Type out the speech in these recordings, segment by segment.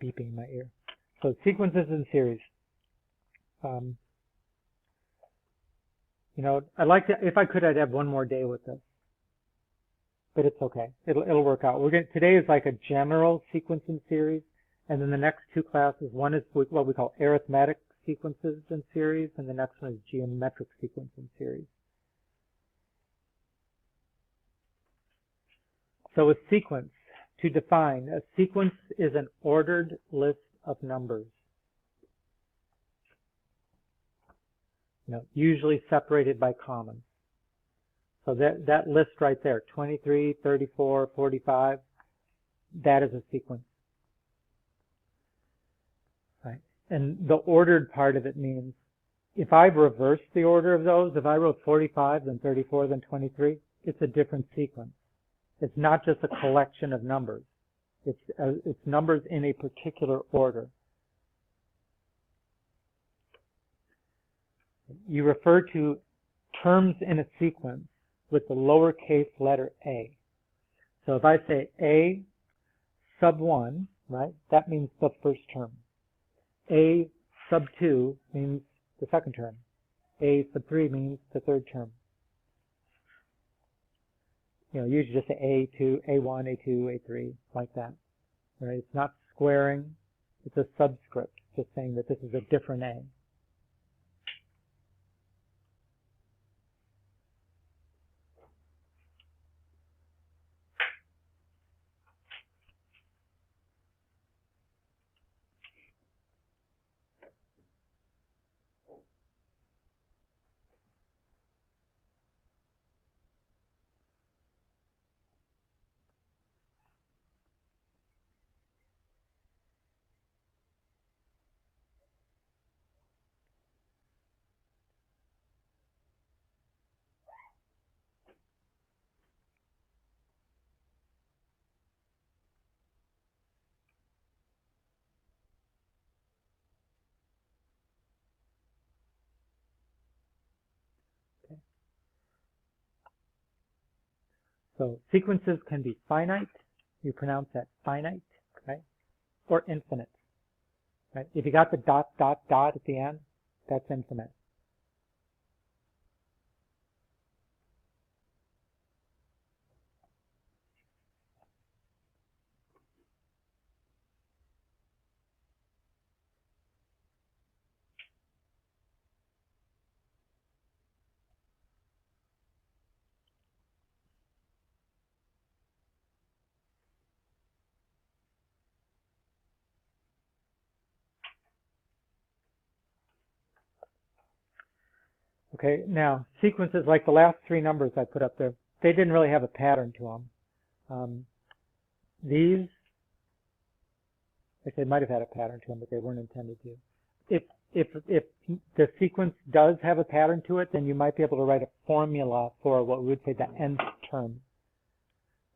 beeping in my ear. So sequences in series. You know, I'd like to, if I could, I'd have one more day with this, but it's okay. It'll work out. Today is like a general sequence in series, and then the next two classes, one is what we call arithmetic sequences in series, and the next one is geometric sequence in series. So a sequence, to define, a sequence is an ordered list of numbers. You know, usually separated by commas. So that list right there, 23, 34, 45, that is a sequence. Right? And the ordered part of it means if I've reversed the order of those, if I wrote 45, then 34, then 23, it's a different sequence. It's not just a collection of numbers. It's numbers in a particular order. You refer to terms in a sequence with the lowercase letter a. So if I say a sub 1, right, that means the first term. A sub 2 means the second term. A sub 3 means the third term. You know, usually just say A2, A1, A2, A3, like that. Right? It's not squaring, it's a subscript, just saying that this is a different A. So sequences can be finite, you pronounce that finite, right? Or infinite, right? If you got the dot, dot, dot at the end, that's infinite. Okay, now sequences like the last three numbers I put up there, they didn't really have a pattern to them. These, they might have had a pattern to them, but they weren't intended to. If the sequence does have a pattern to it, then you might be able to write a formula for what we would say the nth term.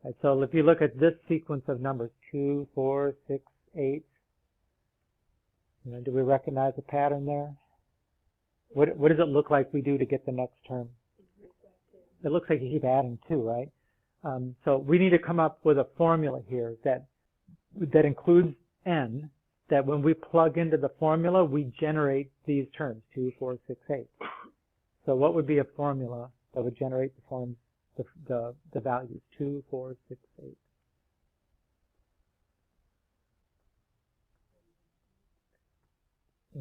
Right, so if you look at this sequence of numbers, 2, 4, 6, 8, you know, do we recognize a pattern there? What does it look like we do to get the next term? It looks like you keep adding 2, right? So we need to come up with a formula here that includes n, that when we plug into the formula, we generate these terms, 2, 4, 6, 8. So what would be a formula that would generate the values, 2, 4, 6, 8?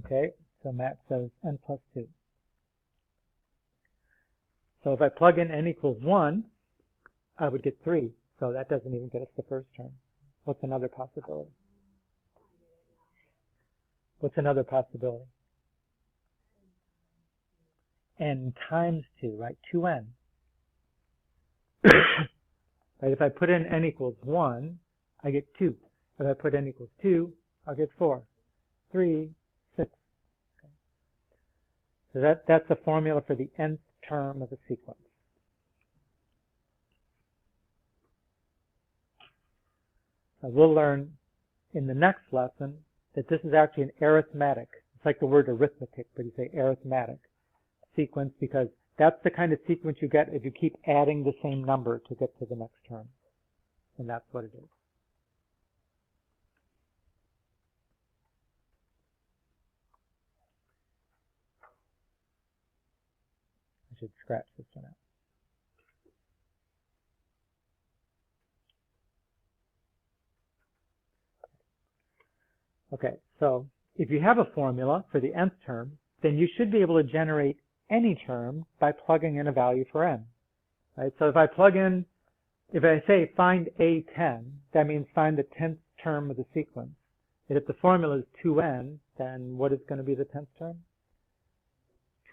Okay, so Matt says n plus 2. So if I plug in n equals 1, I would get 3. So that doesn't even get us the first term. What's another possibility? What's another possibility? N times 2, right? 2n. Right, if I put in n equals 1, I get 2. If I put n equals 2, I'll get 4. 3, 6. Okay. So that's the formula for the nth term of a sequence. Now we'll learn in the next lesson that this is actually an arithmetic. It's like the word arithmetic, but you say arithmetic sequence because that's the kind of sequence you get if you keep adding the same number to get to the next term. And that's what it is. I should scratch this one out. Okay, so if you have a formula for the nth term, then you should be able to generate any term by plugging in a value for n. Right? So if I say find A10, that means find the 10th term of the sequence. And if the formula is 2n, then what is going to be the 10th term?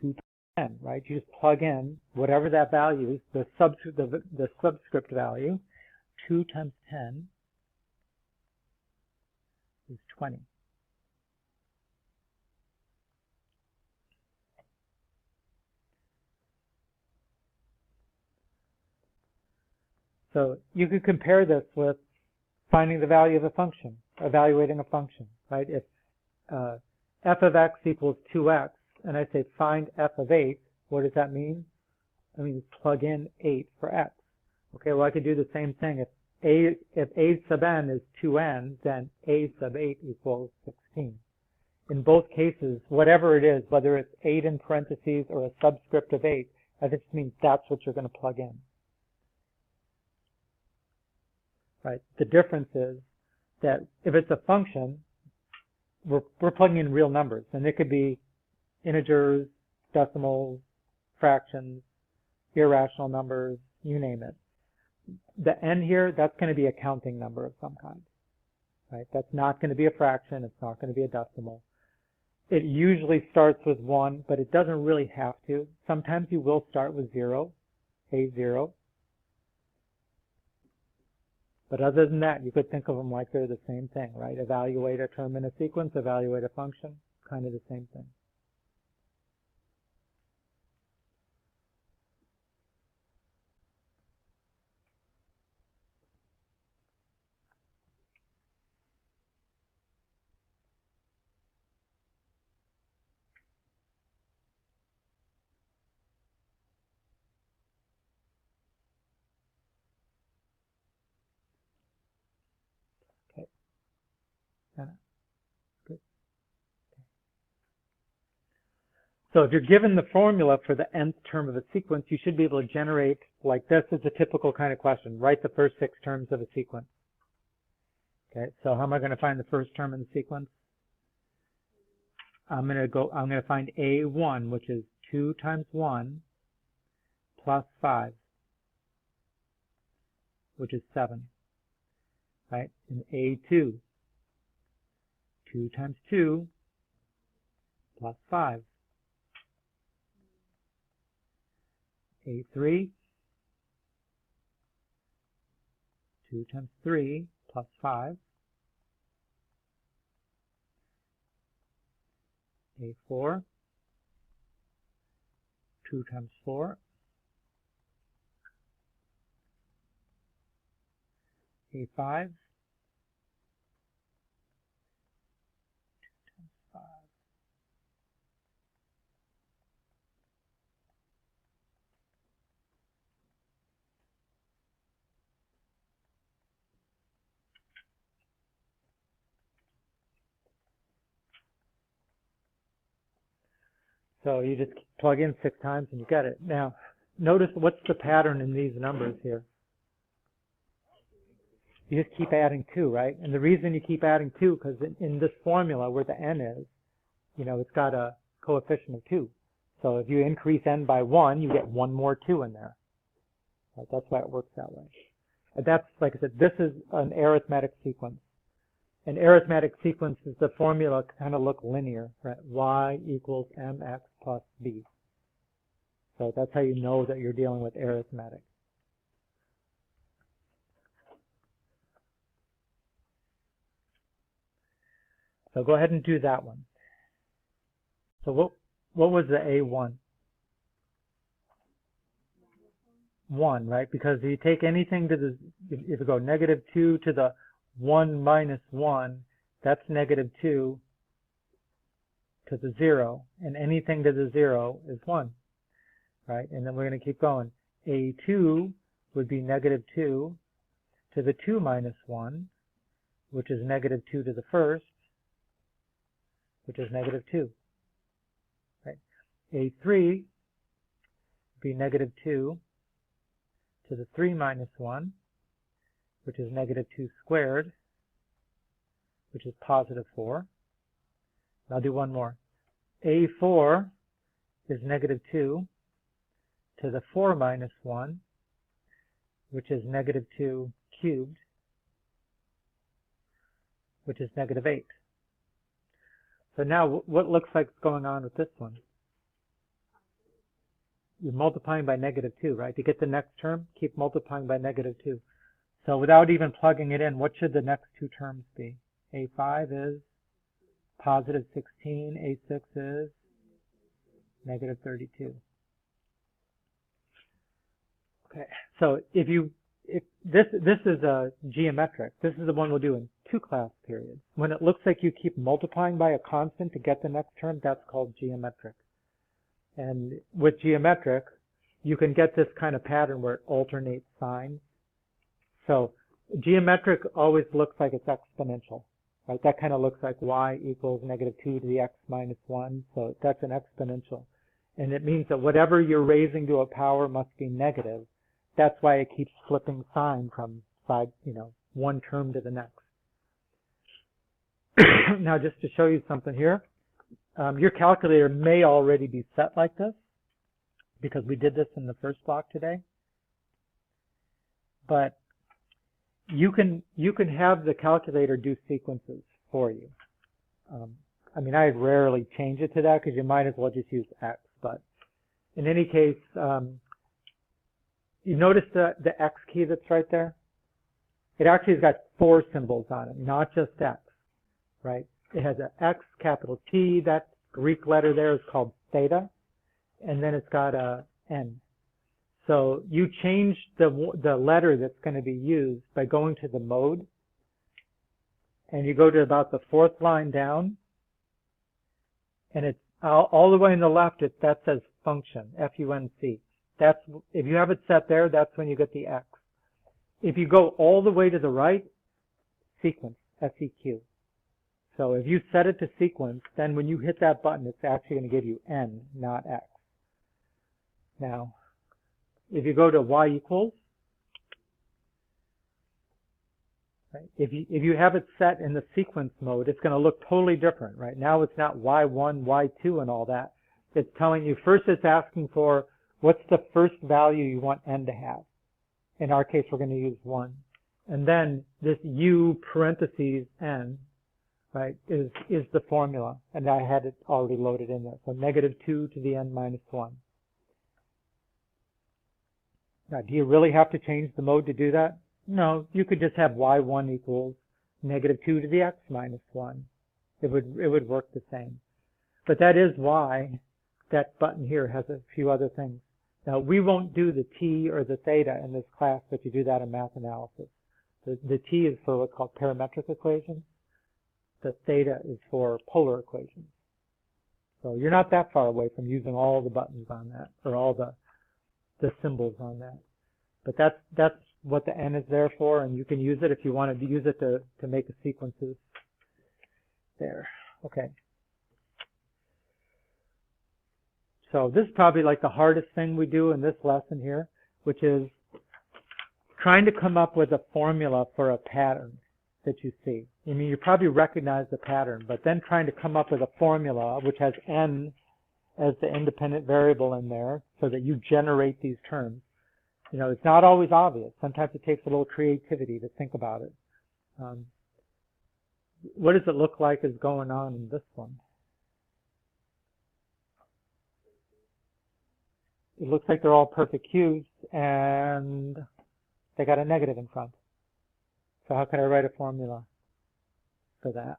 2n, right? You just plug in whatever that value is, the subscript value. 2 times 10 is 20. So you could compare this with finding the value of a function, evaluating a function, right? If f of x equals 2x, and I say find f of 8, what does that mean? I mean, plug in 8 for x. Okay, well, I could do the same thing. If a sub n is 2n, then a sub 8 equals 16. In both cases, whatever it is, whether it's 8 in parentheses or a subscript of 8, that just means that's what you're going to plug in. Right? The difference is that if it's a function, we're plugging in real numbers, and it could be integers, decimals, fractions, irrational numbers, you name it. The n here, that's going to be a counting number of some kind. Right? That's not going to be a fraction. It's not going to be a decimal. It usually starts with 1, but it doesn't really have to. Sometimes you will start with 0, a0. But other than that, you could think of them like they're the same thing, right? Evaluate a term in a sequence, evaluate a function, kind of the same thing. Okay. Good. So if you're given the formula for the nth term of a sequence, you should be able to generate, like this is a typical kind of question, write the first 6 terms of a sequence. Okay, so how am I going to find the first term in the sequence? I'm going to find A1, which is 2 times 1 plus 5, which is 7. Right? And A2, 2 times 2 plus 5. A3, 2 times 3 plus 5. A4, 2 times 4. A5, 2 times 5. So you just plug in 6 times and you get it. Now, notice what's the pattern in these numbers here. You just keep adding 2, right? And the reason you keep adding 2, because in this formula where the n is, you know, it's got a coefficient of 2. So if you increase n by 1, you get 1 more 2 in there. Right? That's why it works that way. And that's, like I said, this is an arithmetic sequence. An arithmetic sequence is the formula kind of look linear, right? Y equals mx plus b. So that's how you know that you're dealing with arithmetic. So go ahead and do that one. So what was the A1? 1, right? Because if you take anything to the, if you go negative 2 to the 1 minus 1, that's negative 2 to the 0, and anything to the 0 is 1, right? And then we're going to keep going. A2 would be negative 2 to the 2 minus 1, which is negative 2 to the first, which is negative 2, right? A3, be negative 2 to the 3 minus 1, which is negative 2 squared, which is positive 4. I'll do one more. A4 is negative 2 to the 4 minus 1, which is negative 2 cubed, which is negative 8. So now what looks like is going on with this one? You're multiplying by negative 2, right? To get the next term, keep multiplying by negative 2. So without even plugging it in, what should the next two terms be? A5 is positive 16, A6 is negative 32. Okay, so if this is a geometric, this is the one we'll do in 2 class periods. When it looks like you keep multiplying by a constant to get the next term, that's called geometric. And with geometric, you can get this kind of pattern where it alternates signs. So geometric always looks like it's exponential, right? That kind of looks like y equals negative 2 to the x minus 1. So that's an exponential. And it means that whatever you're raising to a power must be negative. That's why it keeps flipping sign from side, one term to the next. Now, just to show you something here, your calculator may already be set like this because we did this in the first block today. But you can have the calculator do sequences for you. I mean, I rarely change it to that because you might as well just use X. But in any case, you notice the X key that's right there? It actually has got 4 symbols on it, not just X, right? It has an X, capital T, that Greek letter there is called theta, and then it's got a N. So you change the letter that's going to be used by going to the mode, and you go to about the 4th line down, and it's all the way on the left, that says function, F-U-N-C. That's, if you have it set there, that's when you get the X. If you go all the way to the right, sequence, S-E-Q. So if you set it to sequence, then when you hit that button, it's actually going to give you N, not X. Now, if you go to Y equals, right, if you have it set in the sequence mode, it's going to look totally different, right? Now it's not Y1, Y2 and all that. It's telling you, first it's asking for what's the first value you want N to have. In our case, we're going to use 1. And then this U parentheses N, right, is the formula. And I had it already loaded in there. So negative 2 to the N minus 1. Now, do you really have to change the mode to do that? No, you could just have Y1 equals negative 2 to the X minus 1. It would work the same. But that is why that button here has a few other things. Now, we won't do the T or the theta in this class, but you do that in math analysis. The T is for what's called parametric equations. The theta is for polar equations. So you're not that far away from using all the buttons on that, or all the symbols on that. But that's what the N is there for, and you can use it if you wanted to use it to make the sequences there. Okay. So this is probably like the hardest thing we do in this lesson here, which is trying to come up with a formula for a pattern that you see. I mean, you probably recognize the pattern, but then trying to come up with a formula which has N as the independent variable in there so that you generate these terms. It's not always obvious. Sometimes it takes a little creativity to think about it. What does it look like is going on in this one? It looks like they're all perfect cubes, and they got a negative in front. So how can I write a formula for that?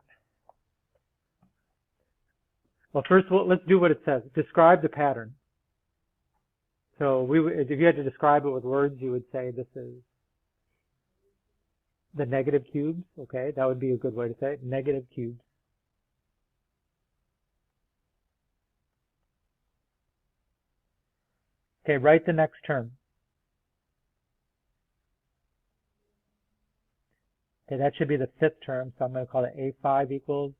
Well, first, let's do what it says. Describe the pattern. So if you had to describe it with words, you would say this is the negative cubes. Okay, that would be a good way to say it. Negative cubes. Okay, write the next term. Okay, that should be the 5th term, so I'm going to call it A5 equals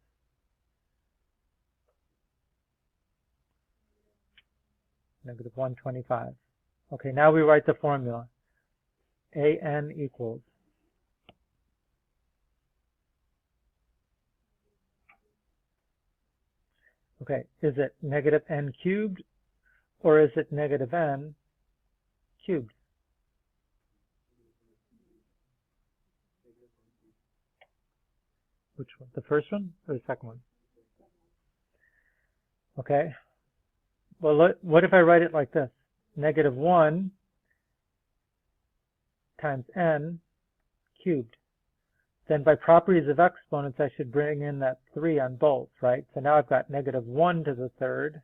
negative 125. Okay, now we write the formula. AN equals. Okay, is it negative n cubed or is it negative n cubed? Which one? The first one or the second one? Okay. Well, what if I write it like this? Negative 1 times n cubed. Then by properties of exponents, I should bring in that 3 on both, right? So now I've got negative 1 to the third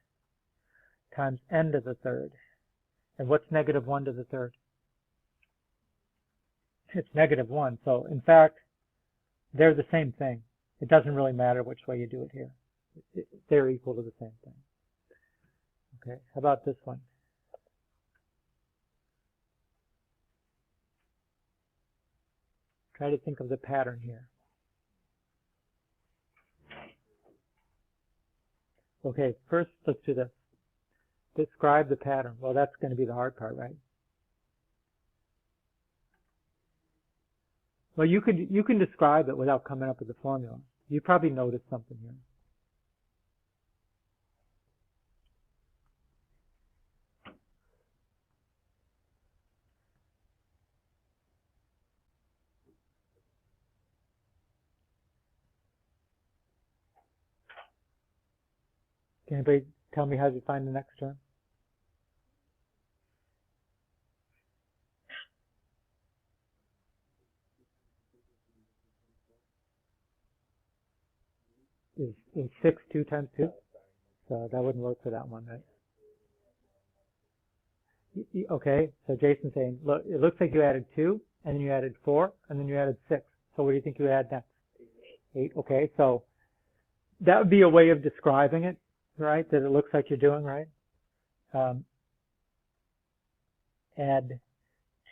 times n to the third. And what's negative 1 to the third? It's negative 1. So in fact, they're the same thing. It doesn't really matter which way you do it here. They're equal to the same thing. Okay, how about this one? Try to think of the pattern here. Okay, first let's do this. Describe the pattern. Well, that's going to be the hard part, right? Well, you can describe it without coming up with the formula. You probably noticed something here. Can anybody tell me how to find the next term? Is 6 2 times 2? So that wouldn't work for that one, right? Okay, so Jason's saying, look, it looks like you added 2, and then you added 4, and then you added 6. So what do you think you add next? 8. Okay, so that would be a way of describing it, right? That it looks like you're doing, right? Add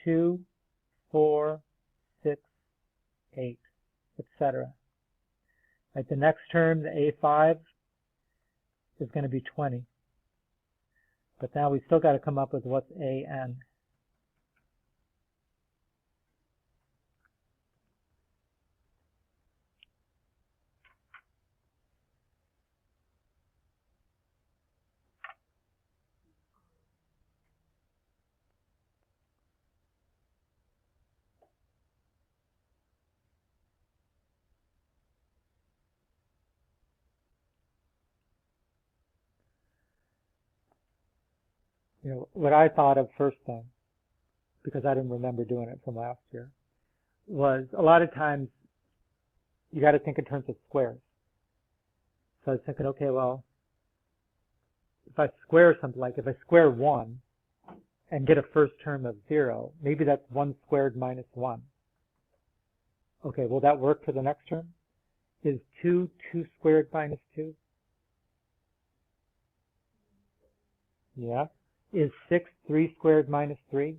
2, 4, 6, 8, etc. Right, the next term, the A5, is going to be 20. But now we still got to come up with what's AN. You know, what I thought of first thing, because I didn't remember doing it from last year, was a lot of times you got to think in terms of squares. So I was thinking, okay, well, if I square something, like if I square 1 and get a first term of 0, maybe that's 1 squared minus 1. Okay, will that work for the next term? Is 2 2 squared minus 2? Yeah. Is 6 3 squared minus 3?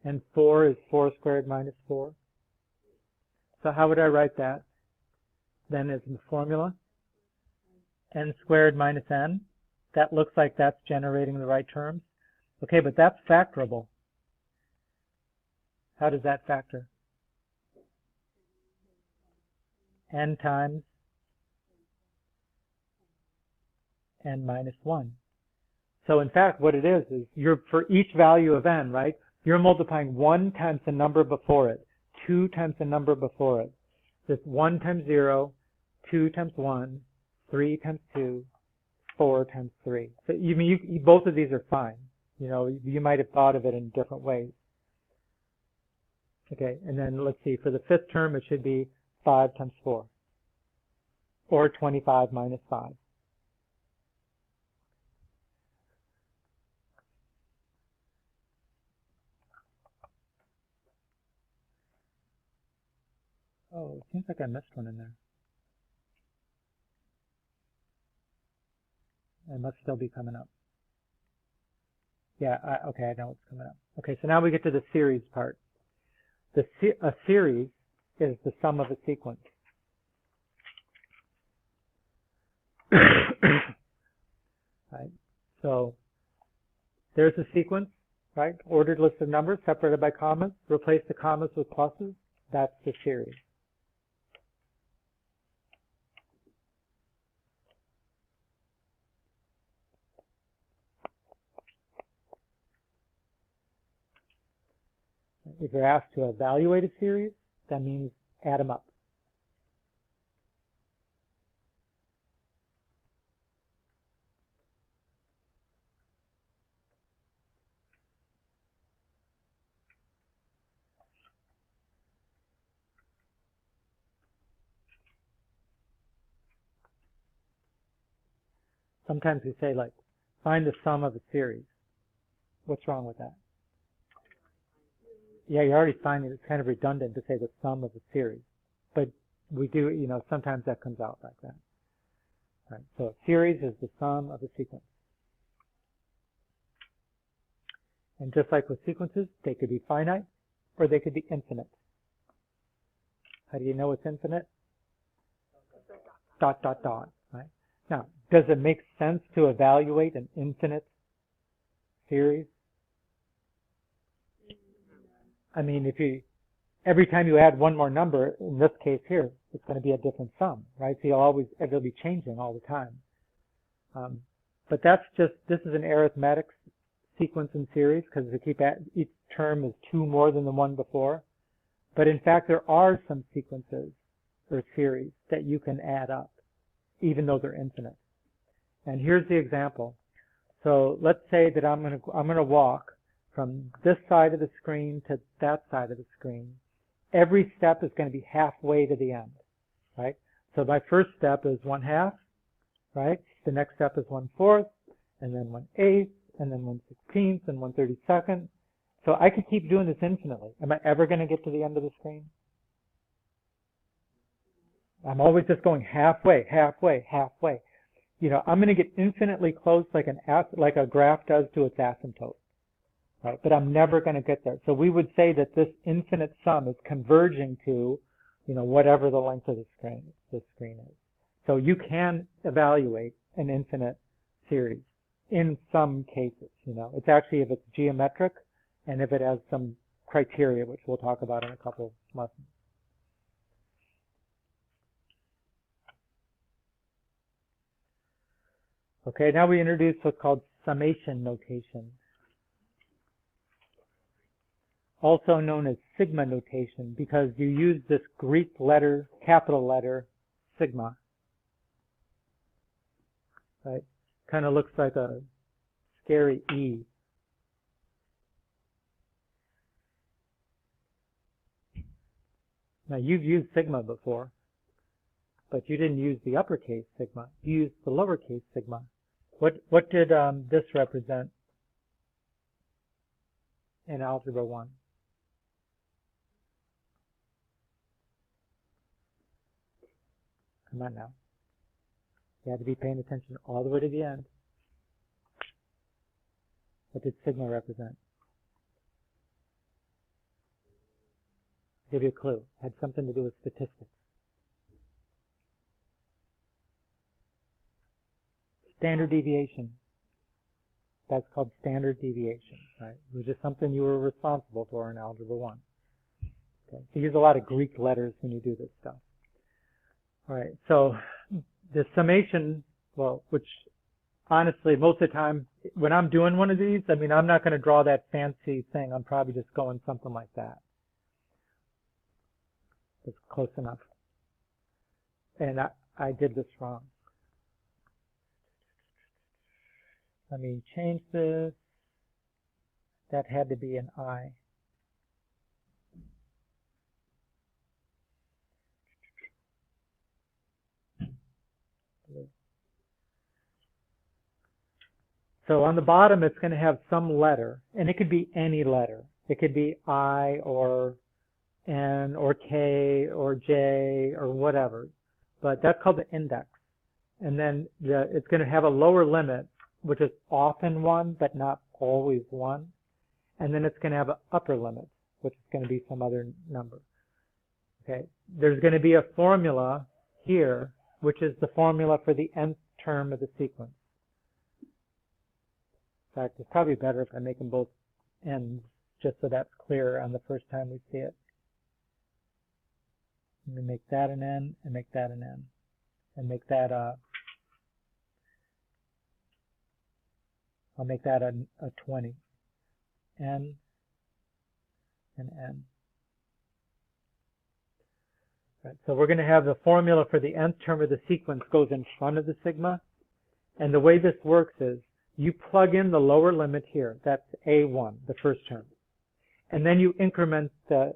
And 4 is 4 squared minus 4. So how would I write that? Then as the formula? N squared minus n. That looks like that's generating the right terms. Okay, but that's factorable. How does that factor? N times n minus 1. So in fact, what it is you're, for each value of n, right, you're multiplying 1 times the number before it, 2 times the number before it. This 1 times 0, 2 times 1, 3 times 2, 4 times 3. So you both of these are fine. You know, you might have thought of it in different ways. Okay, and then let's see, for the fifth term, it should be 5 times 4, or 25 minus 5. Oh, it seems like I missed one in there. It must still be coming up. Yeah, okay, I know it's coming up. Okay, so now we get to the series part. A series is the sum of a sequence. Right? So There's a sequence, right? Ordered list of numbers separated by commas. Replace the commas with pluses. That's the series. If you're asked to evaluate a series, that means add them up. Sometimes we say, like, find the sum of a series. What's wrong with that? Yeah, you're already finding it's kind of redundant to say the sum of a series. But we do, you know, sometimes that comes out like that. Right. So a series is the sum of a sequence. And just like with sequences, they could be finite or they could be infinite. How do you know it's infinite? Dot, dot, dot, right? Now, does it make sense to evaluate an infinite series? I mean, every time you add one more number, in this case here, it's going to be a different sum, right? So it'll be changing all the time. But this is an arithmetic sequence and series, because each term is 2 more than the one before. But in fact, there are some sequences or series that you can add up, even though they're infinite. And here's the example. So let's say that I'm going to walk from this side of the screen to that side of the screen. Every step is going to be halfway to the end, right? So my first step is 1/2, right? The next step is 1/4, and then 1/8, and then 1/16, and 1/32. So I could keep doing this infinitely. Am I ever going to get to the end of the screen? I'm always just going halfway, halfway, halfway. You know, I'm going to get infinitely close like a graph does to its asymptote. Right? But I'm never going to get there. So we would say that this infinite sum is converging to, you know, whatever the length of the screen is. So you can evaluate an infinite series in some cases. You know, it's actually if it's geometric and if it has some criteria, which we'll talk about in a couple of lessons. Okay, now we introduce what's called summation notation, also known as sigma notation, because you use this Greek letter, capital letter, sigma. Right? Kind of looks like a scary E. Now you've used sigma before, but you didn't use the uppercase sigma. You used the lowercase sigma. What did this represent in Algebra 1? Come on now. You have to be paying attention all the way to the end. What did sigma represent? I'll give you a clue. It had something to do with statistics. Standard deviation. That's called standard deviation, right? It was just something you were responsible for in Algebra 1. Okay. So you use a lot of Greek letters when you do this stuff. All right, so the summation, well, which honestly, most of the time, when I'm doing one of these, I mean, I'm not going to draw that fancy thing. I'm probably just going something like that. It's close enough. And I did this wrong. Let me change this. That had to be an I. So on the bottom, it's going to have some letter, and it could be any letter. It could be I or N or K or J or whatever. But that's called the index. And then it's going to have a lower limit, which is often 1, but not always 1. And then it's going to have an upper limit, which is going to be some other number. Okay. There's going to be a formula here, which is the formula for the nth term of the sequence. In fact, it's probably better if I make them both ends, just so that's clear on the first time we see it. Let me make that an n and make that an n, and make that I'll make that a 20. N and n. Right, so we're going to have the formula for the nth term of the sequence goes in front of the sigma. And the way this works is you plug in the lower limit here. That's A1, the first term. And then you increment the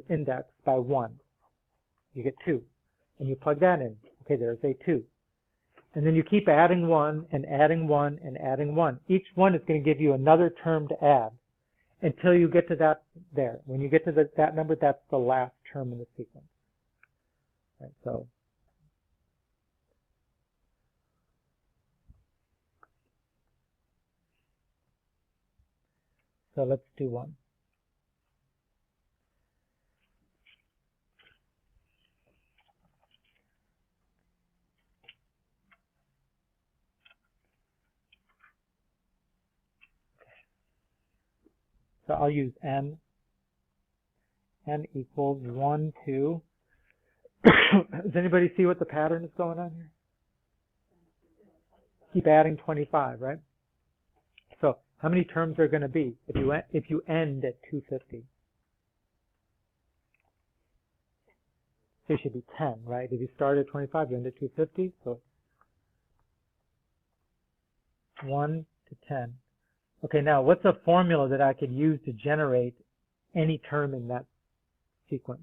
index by 1. You get 2. And you plug that in. Okay, there's A2. And then you keep adding 1 and adding 1 and adding 1. Each one is going to give you another term to add until you get to that there. When you get to that number, that's the last term in the sequence. Right, so let's do 1. So I'll use n. N equals 1, 2. Does anybody see what the pattern is going on here? Keep adding 25, right? So how many terms are going to be if you end at 250? So it should be 10, right? If you start at 25, you end at 250. So 1 to 10. Okay, now what's a formula that I could use to generate any term in that sequence?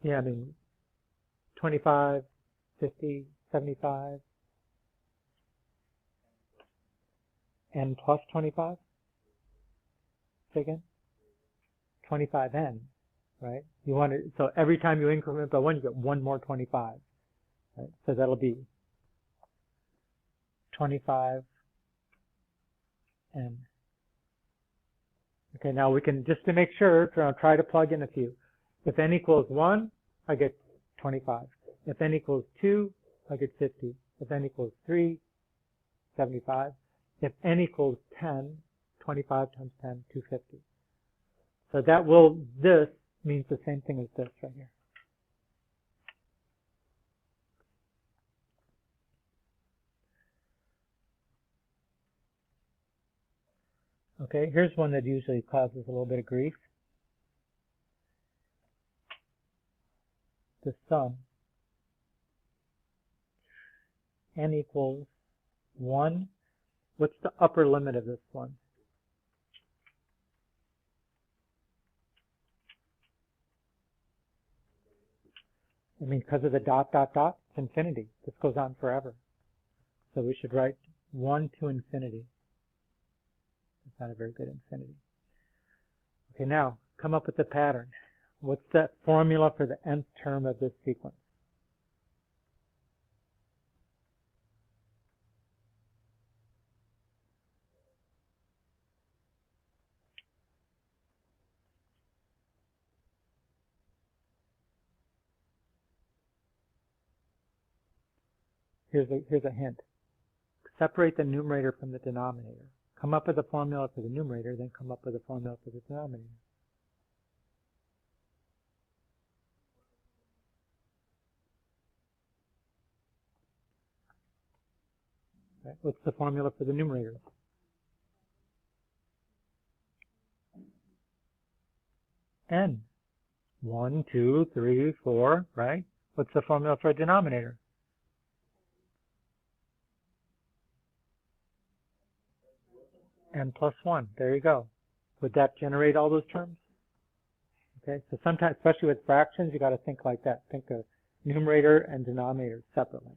Yeah, I mean, 25, 50, 75, n plus 25? Say again? 25n, right? You want to, so every time you increment by 1, you get 1 more 25, right? So that'll be 25n. Okay, now we can, just to make sure, try to plug in a few. If n equals 1, I get 25. If n equals 2, I get 50. If n equals 3, 75. If n equals 10, 25 times 10, 250. So that will, this means the same thing as this right here. Okay, here's one that usually causes a little bit of grief. The sum, n equals 1. What's the upper limit of this one? I mean, because of the dot, dot, dot, it's infinity. This goes on forever. So we should write 1 to infinity. It's not a very good infinity. Okay, now, come up with the pattern. What's the formula for the nth term of this sequence? Here's a hint. Separate the numerator from the denominator. Come up with a formula for the numerator, then come up with a formula for the denominator. Right. What's the formula for the numerator? N. 1, 2, 3, 4, right? What's the formula for a denominator? N plus 1. There you go. Would that generate all those terms? Okay, so sometimes, especially with fractions, you got to think like that. Think of numerator and denominator separately.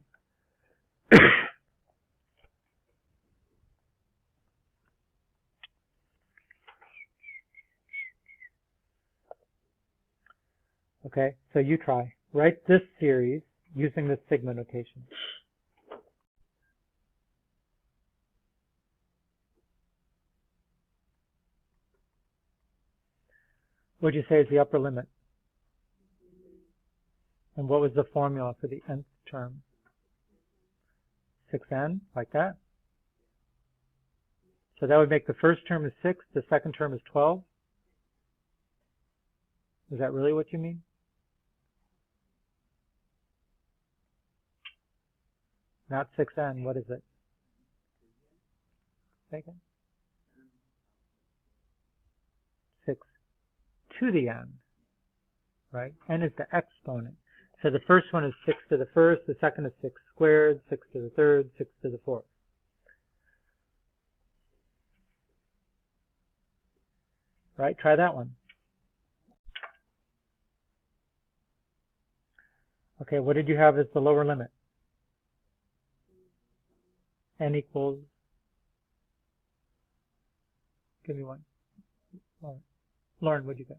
Okay, so you try. Write this series using the sigma notation. What would you say is the upper limit? And what was the formula for the nth term? 6n, like that? So that would make the first term is 6, the second term is 12? Is that really what you mean? Not 6n, what is it? Second? 6 to the n, right? N is the exponent. So the first one is 6 to the first, the second is 6 squared, 6 to the third, 6 to the fourth. Right, try that one. Okay, what did you have as the lower limit? N equals, give me one. Lauren, what'd you get?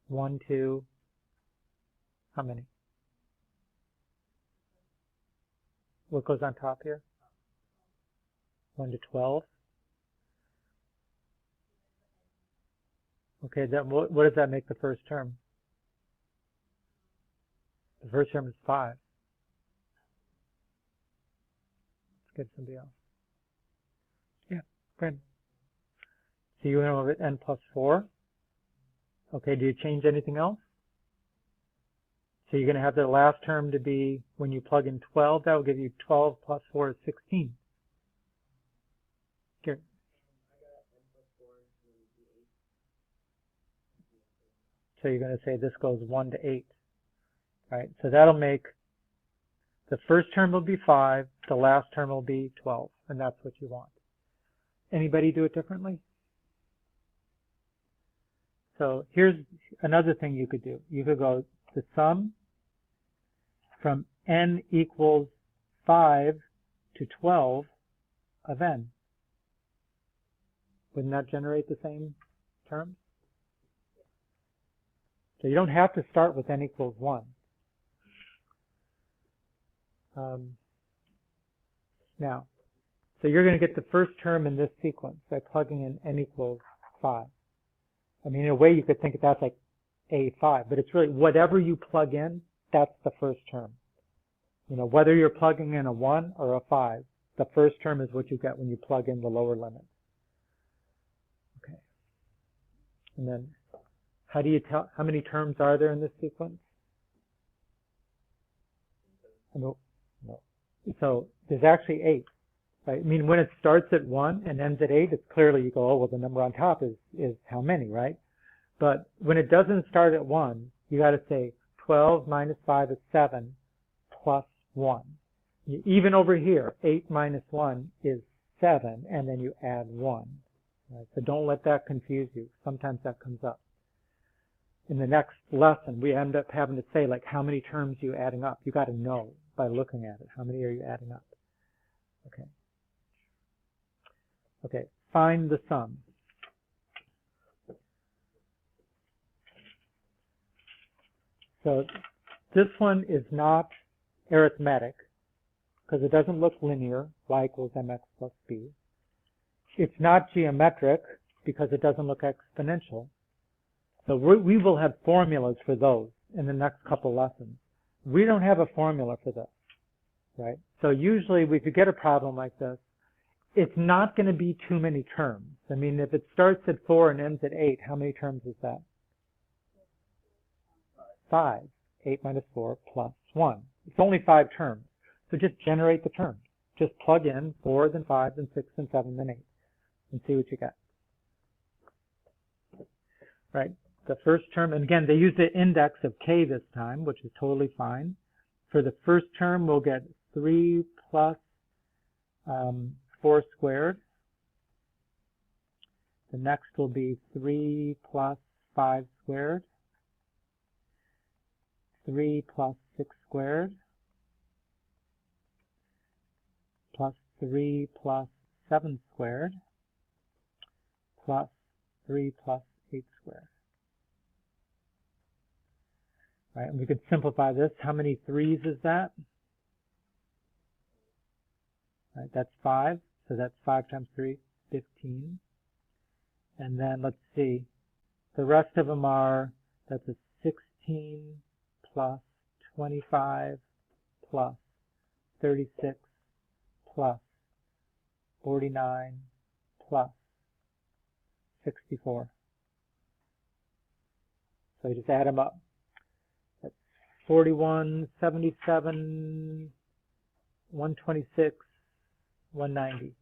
1, 2, how many? What goes on top here? 1 to 12. Okay, then what does that make the first term? The first term is 5. Let's get somebody else. Yeah, Brandon. So you went over at n plus 4. Okay, do you change anything else? So you're going to have the last term to be, when you plug in 12, that will give you 12 plus 4 is 16. Here. So you're going to say this goes 1 to 8. Right? So that'll make, the first term will be 5, the last term will be 12, and that's what you want. Anybody do it differently? So here's another thing you could do. You could go the sum from n equals 5 to 12 of n. Wouldn't that generate the same terms? So you don't have to start with n equals 1. Now, so you're going to get the first term in this sequence by plugging in n equals 5. I mean, in a way, you could think of that like A5, but it's really whatever you plug in, that's the first term. You know, whether you're plugging in a 1 or a 5, the first term is what you get when you plug in the lower limit. Okay. And then, how do you tell, how many terms are there in this sequence? No. So, there's actually 8. Right? I mean, when it starts at 1 and ends at 8, it's clearly you go, oh, well, the number on top is how many, right? But when it doesn't start at 1, you got to say 12 minus 5 is 7 plus 1. Even over here, 8 minus 1 is 7, and then you add 1. Right? So don't let that confuse you. Sometimes that comes up. In the next lesson, we end up having to say, like, how many terms are you adding up? You got to know by looking at it. How many are you adding up? Okay. Okay, find the sum. So this one is not arithmetic because it doesn't look linear, y equals mx plus b. It's not geometric because it doesn't look exponential. So we will have formulas for those in the next couple lessons. We don't have a formula for this, right? So usually if you get a problem like this, it's not going to be too many terms. I mean, if it starts at 4 and ends at 8, how many terms is that? 5. 8 minus 4 plus 1. It's only 5 terms. So just generate the terms. Just plug in 4, then 5, then 6, then 7, then 8, and see what you get. Right? The first term, and again, they use the index of k this time, which is totally fine. For the first term, we'll get 3 plus 4 squared. The next will be 3 plus 5 squared. 3 plus 6 squared. Plus 3 plus 7 squared. Plus 3 plus 8 squared. Right, and we could simplify this. How many 3's is that? Right, that's 5. So that's 5 times 3, 15. And then let's see. The rest of them are, that's a 16 plus 25 plus 36 plus 49 plus 64. So you just add them up. That's 41, 77, 126, 190.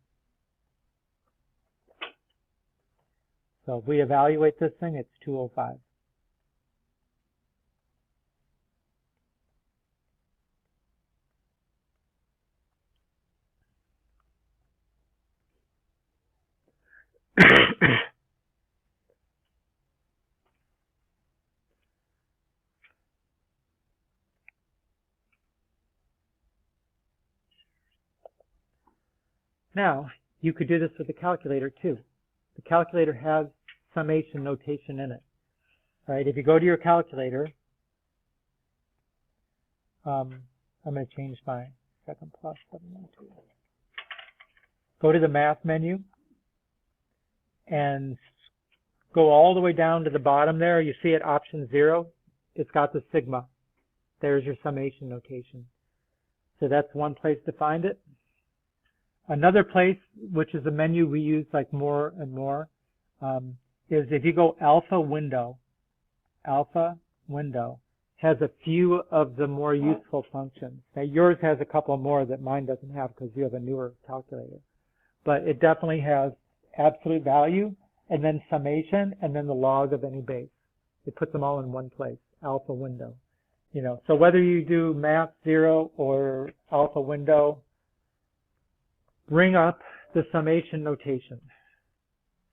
So if we evaluate this thing, it's 205. Now, you could do this with the calculator too. The calculator has summation notation in it. Right? If you go to your calculator, I'm going to change my second plus 712. Go to the math menu and go all the way down to the bottom there. You see at option 0, it's got the sigma. There's your summation notation. So that's one place to find it. Another place, which is a menu we use like more and more, is if you go alpha window has a few of the more useful functions. Now yours has a couple more that mine doesn't have because you have a newer calculator. But it definitely has absolute value and then summation and then the log of any base. It puts them all in one place, alpha window. You know, so whether you do math 0 or alpha window, bring up the summation notation.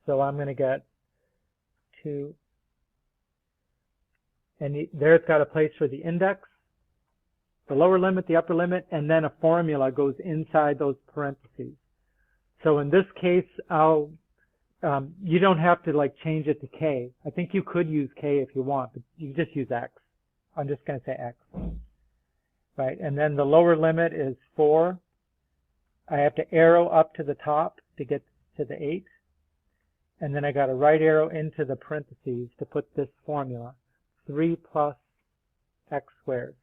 So I'm going to get 2, and there it's got a place for the index, the lower limit, the upper limit, and then a formula goes inside those parentheses. So in this case, you don't have to like change it to K. I think you could use K if you want, but you just use X. I'm just going to say X. Right, and then the lower limit is 4. I have to arrow up to the top to get to the 8. And then I got a right arrow into the parentheses to put this formula, 3 plus x squared.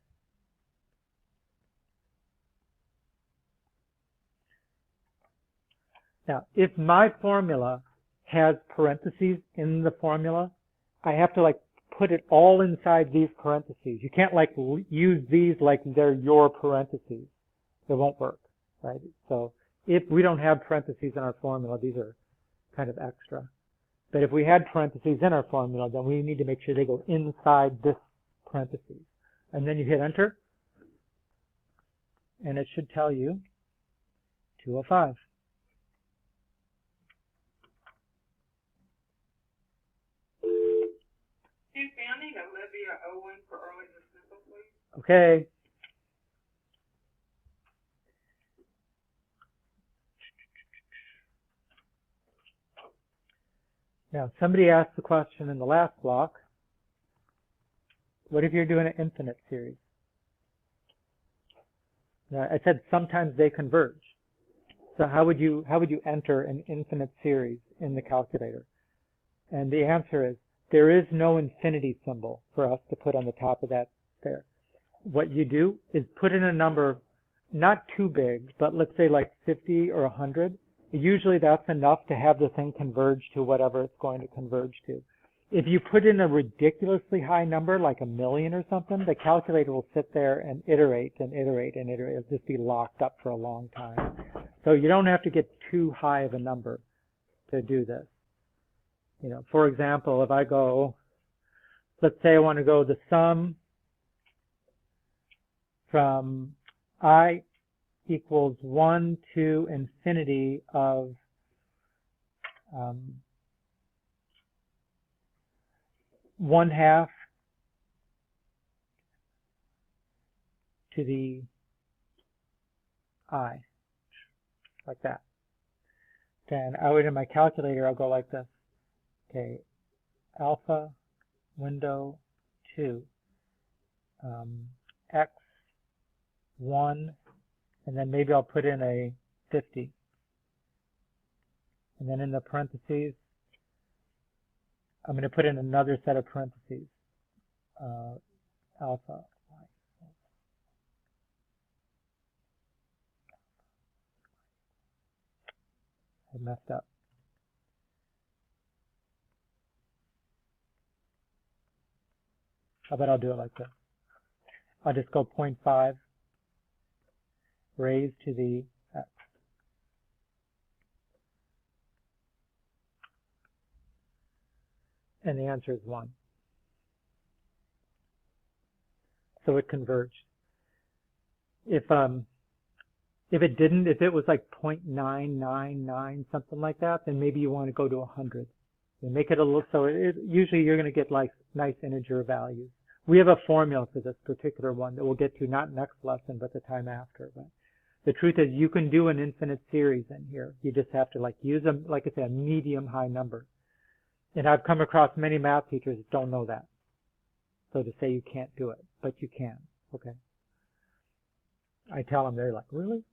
Now, if my formula has parentheses in the formula, I have to like put it all inside these parentheses. You can't like use these like they're your parentheses. It won't work, right? So if we don't have parentheses in our formula, these are kind of extra. But if we had parentheses in our formula, then we need to make sure they go inside this parentheses. And then you hit enter, and it should tell you 205. Hey, Fanny, Olivia Owen for early dismissal, please. Okay. Now, somebody asked the question in the last block, what if you're doing an infinite series? Now, I said sometimes they converge. So how would you enter an infinite series in the calculator? And the answer is, there is no infinity symbol for us to put on the top of that there. What you do is put in a number not too big, but let's say like 50 or 100. Usually that's enough to have the thing converge to whatever it's going to converge to. If you put in a ridiculously high number, like 1,000,000 or something, the calculator will sit there and iterate and iterate and iterate. It'll just be locked up for a long time. So you don't have to get too high of a number to do this. You know, for example, if I go, let's say I want to go the sum from I equals 1 to infinity of 1/2 to the I, like that. Then I would, in my calculator, I'll go like this. Okay, alpha window 2, x 1, and then maybe I'll put in a 50. And then in the parentheses, I'm going to put in another set of parentheses, alpha I messed up. How about I'll do it like this? I'll just go 0.5 raised to the x. And the answer is 1. So it converged. If it didn't, if it was like 0.999, something like that, then maybe you want to go to 100. And make it a little, so usually you're going to get like nice integer values. We have a formula for this particular one that we'll get to not next lesson, but the time after. But the truth is you can do an infinite series in here. You just have to like use them, like I said, a medium high number. And I've come across many math teachers that don't know that. So to say you can't do it, but you can, okay? I tell them, they're like, really?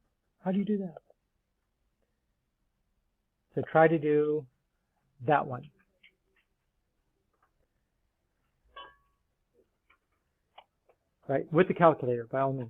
How do you do that? So try to do that one. Right, with the calculator, by all means.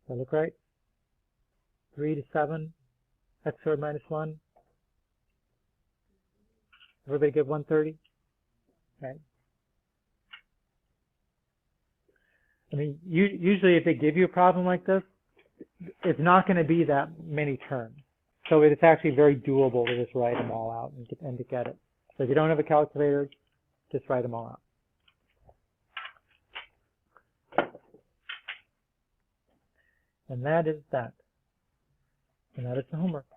Does that look right? 3 to 7, x squared minus 1. Everybody get 130? Right. I mean, usually if they give you a problem like this, it's not going to be that many terms. So it's actually very doable to just write them all out and to get it. So if you don't have a calculator, just write them all out. And that is that. And that is the homework.